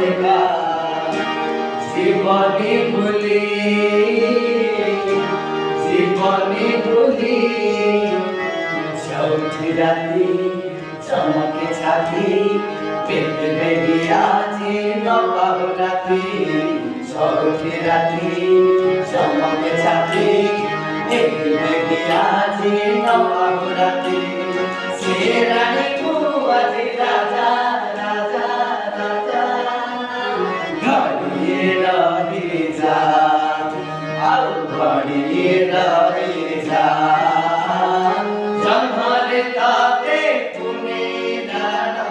দেখা জীবনে ভুলি চৌঠি রাতি চমকে ছাতি পেতে বেবি আজি নবাব রাতি চৌঠি রাতি চমকে ছাতি পেতে বেবি আজি নবাব রাতি সে রানী কো আজি রাজা রাজা রাজা ঘড়িয়ে রহি যা আর ঘড়িয়ে রহি যা জন্মলে তাতে তুমি দাঁড়া